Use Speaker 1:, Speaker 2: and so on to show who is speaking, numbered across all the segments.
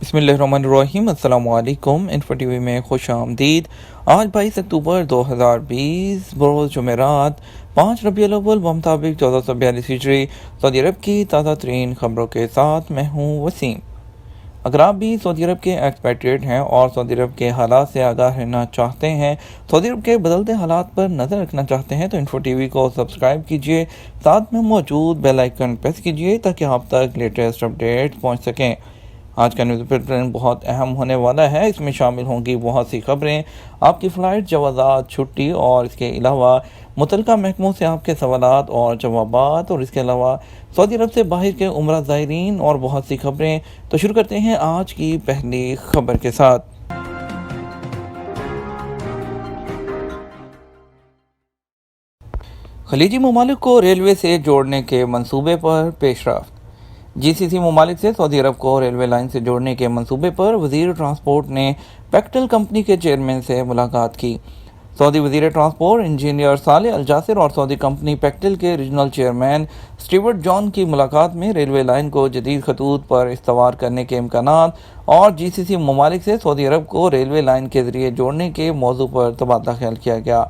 Speaker 1: بسم اللہ الرحمن الرحیم۔ السلام علیکم۔ انفو ٹی وی میں خوش آمدید۔ آج 22 اکتوبر 2020 بروز جمعرات 5 ربیع الاول بمطابق 1442 ہجری سعودی عرب کی تازہ ترین خبروں کے ساتھ میں ہوں وسیم۔ اگر آپ بھی سعودی عرب کے ایکسپیٹریٹ ہیں اور سعودی عرب کے حالات سے آگاہ رہنا چاہتے ہیں، سعودی عرب کے بدلتے حالات پر نظر رکھنا چاہتے ہیں تو انفو ٹی وی کو سبسکرائب کیجئے، ساتھ میں موجود بیل آئیکن پریس کیجئے تاکہ آپ تک لیٹسٹ اپڈیٹ پہنچ سکیں۔ آج کا نیوز بلیٹن بہت اہم ہونے والا ہے۔ اس میں شامل ہوں گی بہت سی خبریں، آپ کی فلائٹ، جوازات، چھٹی اور اس کے علاوہ متعلقہ محکموں سے آپ کے سوالات اور جوابات، اور اس کے علاوہ سعودی عرب سے باہر کے عمرہ زائرین اور بہت سی خبریں۔ تو شروع کرتے ہیں آج کی پہلی خبر کے ساتھ۔ خلیجی ممالک کو ریلوے سے جوڑنے کے منصوبے پر پیش رفت۔ جی سی سی ممالک سے سعودی عرب کو ریلوے لائن سے جوڑنے کے منصوبے پر وزیر ٹرانسپورٹ نے پیکٹل کمپنی کے چیئرمین سے ملاقات کی۔ سعودی وزیر ٹرانسپورٹ انجینئر صالح الجاسر اور سعودی کمپنی پیکٹل کے ریجنل چیئرمین سٹیورٹ جان کی ملاقات میں ریلوے لائن کو جدید خطوط پر استوار کرنے کے امکانات اور جی سی سی ممالک سے سعودی عرب کو ریلوے لائن کے ذریعے جوڑنے کے موضوع پر تبادلہ خیال کیا گیا۔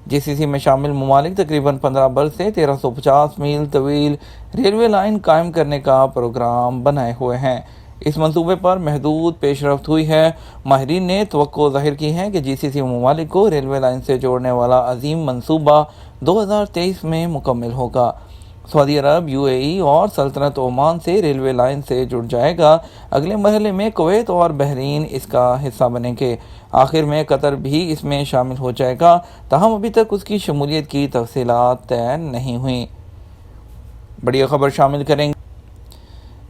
Speaker 1: جی سی سی میں شامل ممالک تقریباً 15 برس سے 1350 میل طویل ریلوے لائن قائم کرنے کا پروگرام بنائے ہوئے ہیں۔ اس منصوبے پر محدود پیش رفت ہوئی ہے۔ ماہرین نے توقع ظاہر کی ہے کہ جی سی سی ممالک کو ریلوے لائن سے جوڑنے والا عظیم منصوبہ 2023 میں مکمل ہوگا۔ سعودی عرب، یو اے ای اور سلطنت عمان سے ریلوے لائن سے جڑ جائے گا۔ اگلے مرحلے میں کویت اور بحرین اس کا حصہ بنیں گے۔ آخر میں قطر بھی اس میں شامل ہو جائے گا، تاہم ابھی تک اس کی شمولیت کی تفصیلات طے نہیں ہوئیں۔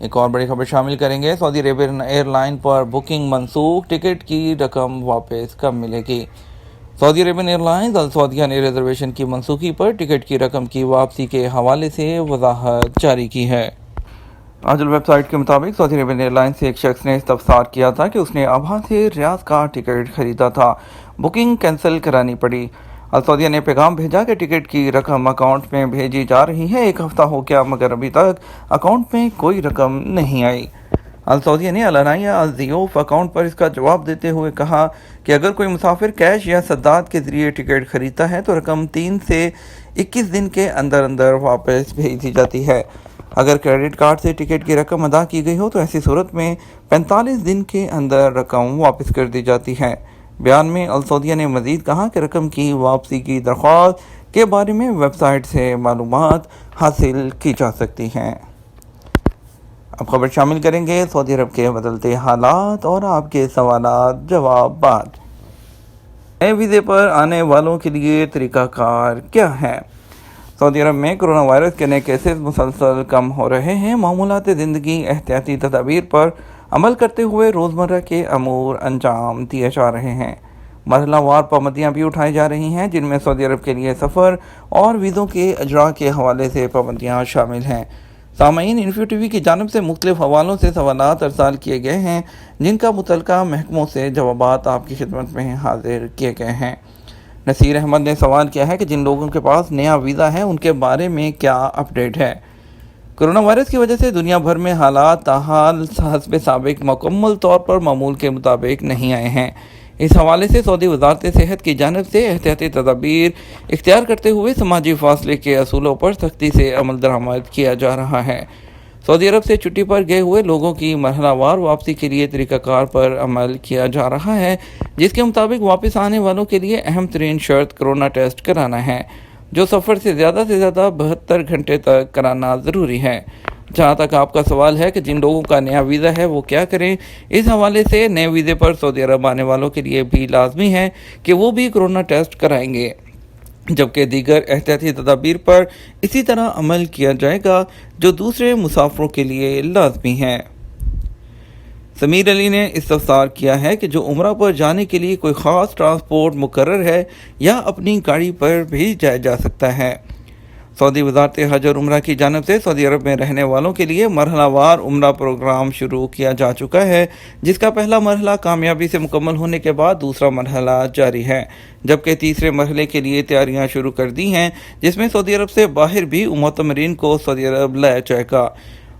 Speaker 1: ایک اور بڑی خبر شامل کریں گے۔ سعودی عربین ایئر لائن پر بکنگ منسوخ، ٹکٹ کی رقم واپس کب ملے گی؟ سعودی عربین ایئر لائنز السعودیہ نے ریزرویشن کی منسوخی پر ٹکٹ کی رقم کی واپسی کے حوالے سے وضاحت جاری کی ہے۔ آجل ویب سائٹ کے مطابق سعودی عربین ایئر لائن سے ایک شخص نے استفسار کیا تھا کہ اس نے ابہا سے ریاض کا ٹکٹ خریدا تھا، بکنگ کینسل کرانی پڑی۔ السعودیہ نے پیغام بھیجا کہ ٹکٹ کی رقم اکاؤنٹ میں بھیجی جا رہی ہے۔ ایک ہفتہ ہو گیا مگر ابھی تک اکاؤنٹ میں کوئی رقم نہیں آئی۔ السعودیہ نے العنایہ الضیوف اکاؤنٹ پر اس کا جواب دیتے ہوئے کہا کہ اگر کوئی مسافر کیش یا سداد کے ذریعے ٹکٹ خریدتا ہے تو رقم 3 سے 21 دن کے اندر اندر واپس بھیج دی جاتی ہے۔ اگر کریڈٹ کارڈ سے ٹکٹ کی رقم ادا کی گئی ہو تو ایسی صورت میں 45 دن کے اندر رقم واپس کر دی جاتی ہے۔ بیان میں السعودیہ نے مزید کہا کہ رقم کی واپسی کی درخواست کے بارے میں ویب سائٹ سے معلومات حاصل کی جا سکتی ہیں۔ اب خبر شامل کریں گے سعودی عرب کے بدلتے حالات اور آپ کے سوالات جوابات۔ نئے ویزے پر آنے والوں کے لیے طریقہ کار کیا ہے؟ سعودی عرب میں کرونا وائرس کے نئے کیسز مسلسل کم ہو رہے ہیں۔ معمولات زندگی، احتیاطی تدابیر پر عمل کرتے ہوئے روزمرہ کے امور انجام دیے جا رہے ہیں۔ مرحلہ وار پابندیاں بھی اٹھائی جا رہی ہیں، جن میں سعودی عرب کے لیے سفر اور ویزوں کے اجراء کے حوالے سے پابندیاں شامل ہیں۔ سامعین، انفو ٹی وی کی جانب سے مختلف حوالوں سے سوالات ارسال کیے گئے ہیں، جن کا متعلقہ محکموں سے جوابات آپ کی خدمت میں حاضر کیے گئے ہیں۔ نصیر احمد نے سوال کیا ہے کہ جن لوگوں کے پاس نیا ویزا ہے ان کے بارے میں کیا اپڈیٹ ہے؟ کرونا وائرس کی وجہ سے دنیا بھر میں حالات تاحال حسب سابق مکمل طور پر معمول کے مطابق نہیں آئے ہیں۔ اس حوالے سے سعودی وزارت صحت کی جانب سے احتیاطی تدابیر اختیار کرتے ہوئے سماجی فاصلے کے اصولوں پر سختی سے عمل درآمد کیا جا رہا ہے۔ سعودی عرب سے چھٹی پر گئے ہوئے لوگوں کی مرحلہ وار واپسی کے لیے طریقہ کار پر عمل کیا جا رہا ہے، جس کے مطابق واپس آنے والوں کے لیے اہم ترین شرط کرونا ٹیسٹ کرانا ہے، جو سفر سے زیادہ 72 گھنٹے تک کرانا ضروری ہے۔ جہاں تک آپ کا سوال ہے کہ جن لوگوں کا نیا ویزا ہے وہ کیا کریں، اس حوالے سے نئے ویزے پر سعودی عرب آنے والوں کے لیے بھی لازمی ہے کہ وہ بھی کرونا ٹیسٹ کرائیں گے، جبکہ دیگر احتیاطی تدابیر پر اسی طرح عمل کیا جائے گا جو دوسرے مسافروں کے لیے لازمی ہے۔ سمیر علی نے استفسار کیا ہے کہ جو عمرہ پر جانے کے لیے کوئی خاص ٹرانسپورٹ مقرر ہے یا اپنی گاڑی پر بھی جایا جا سکتا ہے؟ سعودی وزارت حج اور عمرہ کی جانب سے سعودی عرب میں رہنے والوں کے لیے مرحلہ وار عمرہ پروگرام شروع کیا جا چکا ہے، جس کا پہلا مرحلہ کامیابی سے مکمل ہونے کے بعد دوسرا مرحلہ جاری ہے، جبکہ تیسرے مرحلے کے لیے تیاریاں شروع کر دی ہیں، جس میں سعودی عرب سے باہر بھی معتمرین کو سعودی عرب لایا جائے گا۔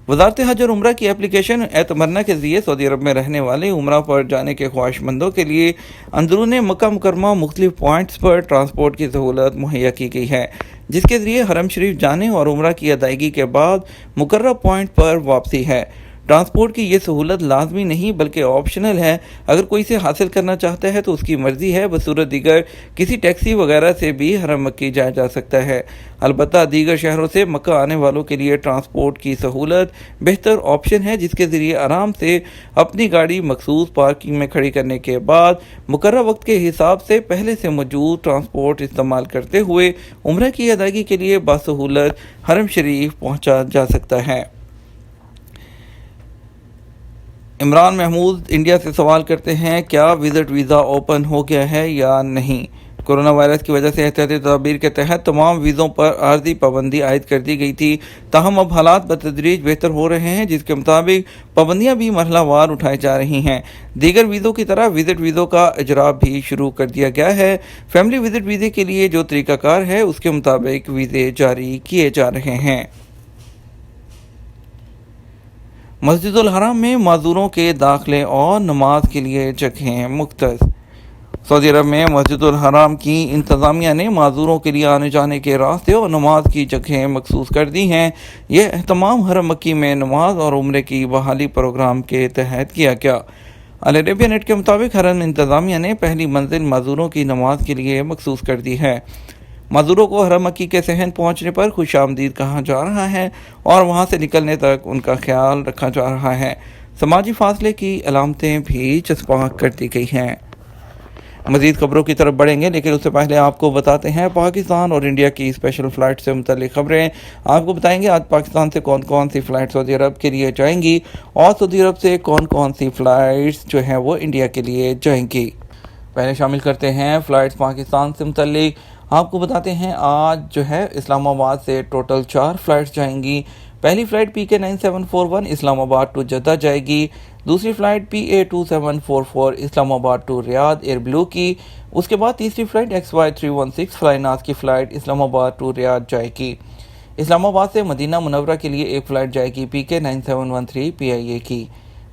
Speaker 1: وزارت حج اور عمرہ کی اپلیکیشن اعتمرنا کے ذریعے سعودی عرب میں رہنے والے عمرہ پر جانے کے خواہش مندوں کے لیے اندرون مکہ مکرمہ مختلف پوائنٹس پر ٹرانسپورٹ کی سہولت مہیا کی گئی ہے، جس کے ذریعے حرم شریف جانے اور عمرہ کی ادائیگی کے بعد مقررہ پوائنٹ پر واپسی ہے۔ ٹرانسپورٹ کی یہ سہولت لازمی نہیں بلکہ آپشنل ہے۔ اگر کوئی اسے حاصل کرنا چاہتا ہے تو اس کی مرضی ہے، بصورت دیگر کسی ٹیکسی وغیرہ سے بھی حرم مکی جایا جا سکتا ہے۔ البتہ دیگر شہروں سے مکہ آنے والوں کے لیے ٹرانسپورٹ کی سہولت بہتر آپشن ہے، جس کے ذریعے آرام سے اپنی گاڑی مخصوص پارکنگ میں کھڑی کرنے کے بعد مقررہ وقت کے حساب سے پہلے سے موجود ٹرانسپورٹ استعمال کرتے ہوئے عمرہ کی ادائیگی کے لیے باسہولت حرم شریف پہنچا جا سکتا ہے۔ عمران محمود انڈیا سے سوال کرتے ہیں، کیا وزٹ ویزا اوپن ہو گیا ہے یا نہیں؟ کورونا وائرس کی وجہ سے احتیاطی تدابیر کے تحت تمام ویزوں پر عارضی پابندی عائد کر دی گئی تھی، تاہم اب حالات بتدریج بہتر ہو رہے ہیں، جس کے مطابق پابندیاں بھی مرحلہ وار اٹھائی جا رہی ہیں۔ دیگر ویزوں کی طرح وزٹ ویزوں کا اجرا بھی شروع کر دیا گیا ہے۔ فیملی وزٹ ویزے کے لیے جو طریقہ کار ہے اس کے مطابق ویزے جاری کیے جا رہے ہیں۔ مسجد الحرام میں معذوروں کے داخلے اور نماز کے لیے جگہیں مختص۔ سعودی عرب میں مسجد الحرام کی انتظامیہ نے معذوروں کے لیے آنے جانے کے راستے اور نماز کی جگہیں مخصوص کر دی ہیں۔ یہ اہتمام حرم مکی میں نماز اور عمرے کی بحالی پروگرام کے تحت کیا گیا۔ العربیہ نیٹ کے مطابق حرم انتظامیہ نے پہلی منزل معذوروں کی نماز کے لیے مخصوص کر دی ہے۔ معذوروں کو حرم مکی کے صحن پہنچنے پر خوش آمدید کہا جا رہا ہے اور وہاں سے نکلنے تک ان کا خیال رکھا جا رہا ہے۔ سماجی فاصلے کی علامتیں بھی چسپاں کر دی گئی ہیں۔ مزید خبروں کی طرف بڑھیں گے، لیکن اس سے پہلے آپ کو بتاتے ہیں پاکستان اور انڈیا کی اسپیشل فلائٹ سے متعلق خبریں۔ آپ کو بتائیں گے آج پاکستان سے کون کون سی فلائٹ سعودی عرب کے لیے جائیں گی اور سعودی عرب سے کون کون سی فلائٹس جو ہیں وہ انڈیا کے لیے جائیں گی۔ پہلے شامل کرتے ہیں فلائٹس پاکستان سے متعلق۔ آپ کو بتاتے ہیں آج جو ہے اسلام آباد سے ٹوٹل 4 فلائٹس جائیں گی۔ پہلی فلائٹ PK 9741 اسلام آباد ٹو جدہ جائے گی، دوسری فلائٹ PA 2744 اسلام آباد ٹو ریاض ایئر بلو کی، اس کے بعد تیسری فلائٹ XY 316 فلائی ناز کی فلائٹ اسلام آباد ٹو ریاض جائے گی۔ اسلام آباد سے مدینہ منورہ کے لیے ایک فلائٹ جائے گی PK 9713 PIA کی۔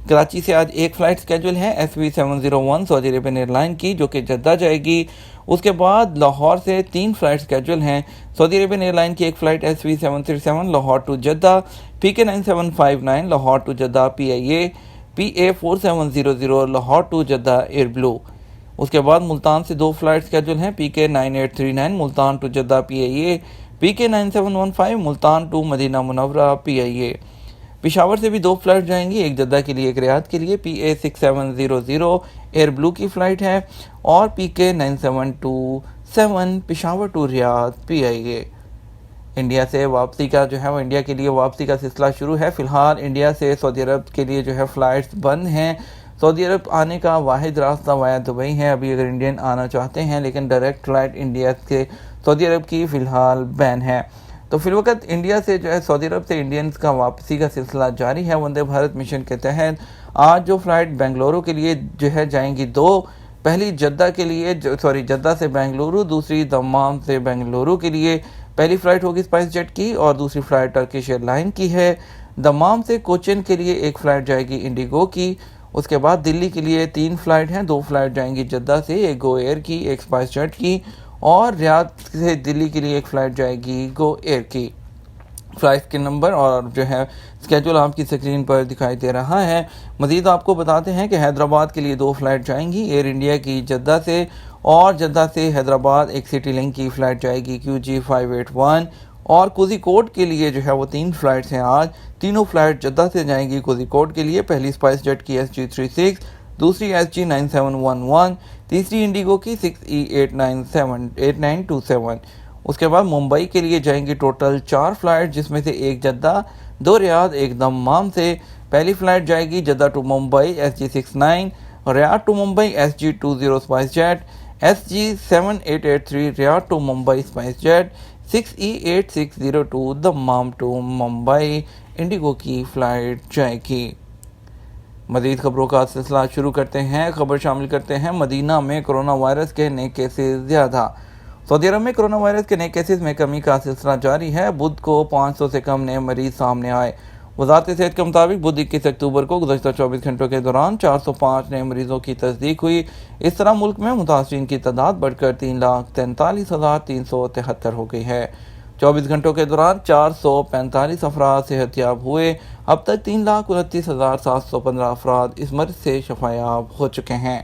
Speaker 1: کراچی سے آج ایک فلائٹ سکیجول ہے SW 701 سعودی عربین ایئر لائن کی، جو کہ جدہ جائے گی۔ اس کے بعد لاہور سے 3 فلائٹ سکیجول ہیں سعودی عربین ایئر لائن کی، ایک flight SW 737 Lahore to Jeddah, PK 9759 Lahore to Jeddah PIA، PA 4700 Lahore to Jeddah air blue. اس کے بعد ملتان سے 2 فلائٹ سکیجول ہیں PK 9839 Multan to Jeddah PIA، PK 9715 Multan to Madinah Munawwarah PIA۔ Peshawar سے بھی 2 فلائٹ جائیں گی، ایک جدہ کے لیے ایک ریاض کے لیے، PA 6700 ایئر بلو کی فلائٹ ہے، اور PK 9727 Peshawar to Riyadh PIA۔ India سے واپسی کا جو ہے وہ انڈیا کے لیے واپسی کا سلسلہ شروع ہے۔ فی الحال انڈیا سے سعودی عرب کے لیے جو ہے فلائٹس بند ہیں۔ سعودی عرب آنے کا واحد راستہ وایا دبئی ہے، ابھی اگر انڈین آنا چاہتے ہیں، لیکن ڈائریکٹ فلائٹ انڈیا سے سعودی عرب کی فی الحال بین ہے۔ تو فی الوقت انڈیا سے جو ہے سعودی عرب سے انڈینز کا واپسی کا سلسلہ جاری ہے۔ وندے بھارت مشن کے تحت آج جو فلائٹ بنگلورو کے لیے جو ہے جائیں گی 2، پہلی جدہ کے لیے جدہ سے بنگلورو، دوسری دمام سے بنگلورو کے لیے۔ پہلی فلائٹ ہوگی اسپائس جیٹ کی اور دوسری فلائٹ ٹرکش ایئر لائن کی ہے۔ دمام سے کوچن کے لیے ایک فلائٹ جائے گی انڈیگو کی۔ اس کے بعد دلی کے لیے 3 فلائٹ ہیں، 2 فلائٹ جائیں گی جدہ سے، ایک گو ایئر کی، ایک اسپائس جیٹ کی، اور ریاض سے دلی کے لیے ایک فلائٹ جائے گی گو ایئر کی۔ فلائٹ کے نمبر اور جو ہے اسکیجول آپ کی اسکرین پر دکھائی دے رہا ہے۔ مزید آپ کو بتاتے ہیں کہ حیدرآباد کے لیے 2 فلائٹ جائیں گی ایئر انڈیا کی جدہ سے، اور جدہ سے حیدرآباد ایک سٹی لنک کی فلائٹ جائے گی QG 581، اور کوزی کوڈ کے لیے جو ہے وہ 3 فلائٹس ہیں آج، تینوں فلائٹ جدہ سے جائیں گی کوزی کوڈ کے لیے۔ پہلی اسپائس جیٹ کی SG 36، دوسری SG 9711، تیسری انڈیگو کی 6E8927۔ اس کے بعد ممبئی کے لیے جائیں گی ٹوٹل 4 فلائٹ، جس میں سے ایک جدہ، 2 ریاض، ایک دمام سے۔ پہلی فلائٹ جائے گی Jeddah to Mumbai SG 69، Riyadh to Mumbai SG 20 SpiceJet, SG 7883 Riyadh to Mumbai SpiceJet, 6E8602 Dammam to Mumbai IndiGo کی فلائٹ جائے گی۔ مزید خبروں کا سلسلہ شروع کرتے ہیں۔ خبر شامل کرتے ہیں مدینہ میں کرونا وائرس کے نئے کیسز زیادہ۔ سعودی عرب میں کرونا وائرس کے نئے کیسز میں کمی کا سلسلہ جاری ہے۔ بدھ کو 500 سے کم نئے مریض سامنے آئے۔ وزارت صحت کے مطابق بدھ 21 اکتوبر کو گزشتہ 24 گھنٹوں کے دوران 405 نئے مریضوں کی تصدیق ہوئی۔ اس طرح ملک میں متاثرین کی تعداد بڑھ کر 3,43,373 ہو گئی ہے۔ 24 گھنٹوں کے دوران 445 افراد صحت یاب ہوئے۔ اب تک 3,29,715 افراد اس مرض سے شفا یاب ہو چکے ہیں۔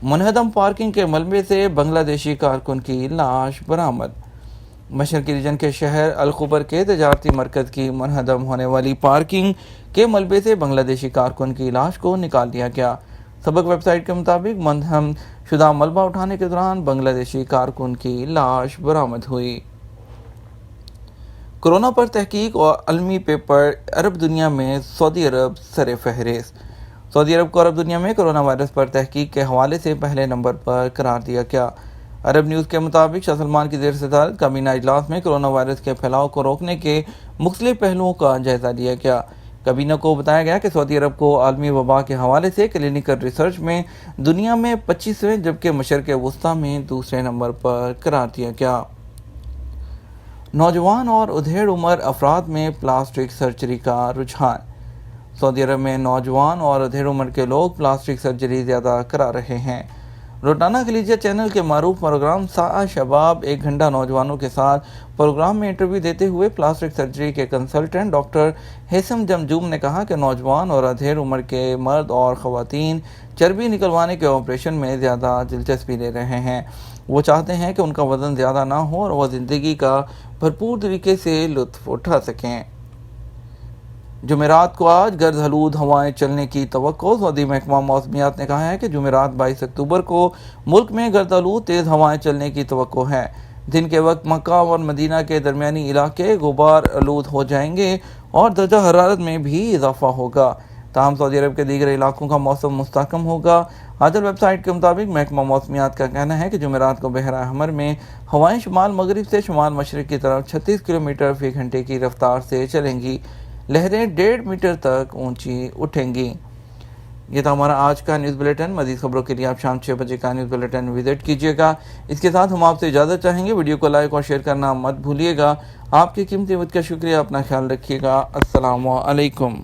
Speaker 1: منہدم پارکنگ کے ملبے سے بنگلہ دیشی کارکن کی لاش برآمد۔ مشرقی ریجن کے شہر الخبر کے تجارتی مرکز کی منہدم ہونے والی پارکنگ کے ملبے سے بنگلہ دیشی کارکن کی لاش کو نکال لیا گیا۔ سبق ویب سائٹ کے مطابق منہدم شدہ ملبہ اٹھانے کے دوران بنگلہ دیشی کارکن کی لاش برآمد ہوئی۔ کورونا پر تحقیق اور علمی پیپر عرب دنیا میں سعودی عرب سر فہرست۔ سعودی عرب کو عرب دنیا میں کورونا وائرس پر تحقیق کے حوالے سے پہلے نمبر پر قرار دیا گیا۔ عرب نیوز کے مطابق شاہ سلمان کی زیر صدارت کابینہ اجلاس میں کورونا وائرس کے پھیلاؤ کو روکنے کے مختلف پہلوؤں کا جائزہ لیا گیا۔ کابینہ کو بتایا گیا کہ سعودی عرب کو عالمی وبا کے حوالے سے کلینکل ریسرچ میں دنیا میں 25ویں جبکہ مشرق وسطیٰ میں دوسرے نمبر پر قرار دیا گیا۔ نوجوان اور ادھیڑ عمر افراد میں پلاسٹک سرجری کا رجحان۔ سعودی عرب میں نوجوان اور ادھیڑ عمر کے لوگ پلاسٹک سرجری زیادہ کرا رہے ہیں۔ روٹانا خلیجیہ چینل کے معروف پروگرام ساعہ شباب 1 گھنٹہ نوجوانوں کے ساتھ پروگرام میں انٹرویو دیتے ہوئے پلاسٹک سرجری کے کنسلٹنٹ ڈاکٹر ہیثم جمجوم نے کہا کہ نوجوان اور ادھیڑ عمر کے مرد اور خواتین چربی نکلوانے کے آپریشن میں زیادہ دلچسپی لے رہے ہیں۔ وہ چاہتے ہیں کہ ان کا وزن زیادہ نہ ہو اور وہ زندگی کا بھرپور طریقے سے لطف اٹھا سکیں۔ جمعرات کو آج گرد آلود ہوائیں چلنے کی توقع۔ سعودی محکمہ موسمیات نے کہا ہے کہ جمعرات 22 اکتوبر کو ملک میں گرد آلود تیز ہوائیں چلنے کی توقع ہے۔ دن کے وقت مکہ اور مدینہ کے درمیانی علاقے غبار آلود ہو جائیں گے اور درجہ حرارت میں بھی اضافہ ہوگا۔ تاہم سعودی عرب کے دیگر علاقوں کا موسم مستحکم ہوگا۔ عادل ویب سائٹ کے مطابق محکمہ موسمیات کا کہنا ہے کہ جمعرات کو بحیرہ احمر میں ہوائیں شمال مغرب سے شمال مشرق کی طرف 36 کلومیٹر فی گھنٹے کی رفتار سے چلیں گی۔ لہریں 1.5 میٹر تک اونچی اٹھیں گی۔ یہ تھا ہمارا آج کا نیوز بلیٹن۔ مزید خبروں کے لیے آپ شام 6 بجے کا نیوز بلیٹن وزٹ کیجیے گا۔ اس کے ساتھ ہم آپ سے اجازت چاہیں گے۔ ویڈیو کو لائک اور شیئر کرنا مت بھولیے گا۔ آپ کی قیمتی وقت کا شکریہ۔ اپنا خیال رکھیے گا۔ السلام علیکم۔